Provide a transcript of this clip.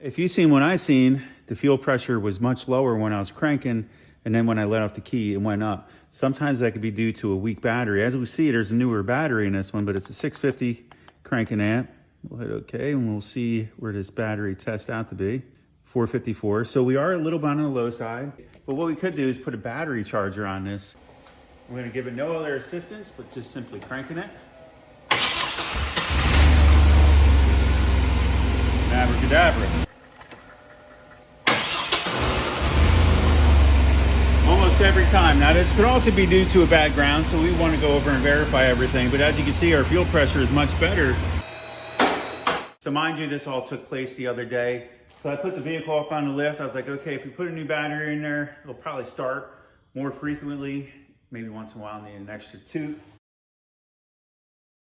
If you've seen what I've seen, the fuel pressure was much lower when I was cranking, and then when I let off the key, it went up. Sometimes that could be due to a weak battery. As we see, there's a newer battery in this one, but it's a 650 cranking amp. We'll hit OK, and we'll see where this battery tests out to be. 454. So we are a little bit on the low side, but what we could do is put a battery charger on this. I'm going to give it no other assistance, but just simply cranking it. Abracadabra. Almost every time. Now this could also be due to a bad ground, so we want to go over and verify everything, but as you can see, our fuel pressure is much better. So mind you, this all took place the other day. So I put the vehicle up on the lift. I was like, okay, if we put a new battery in there, it'll probably start more frequently. Maybe once in a while need an extra tooth.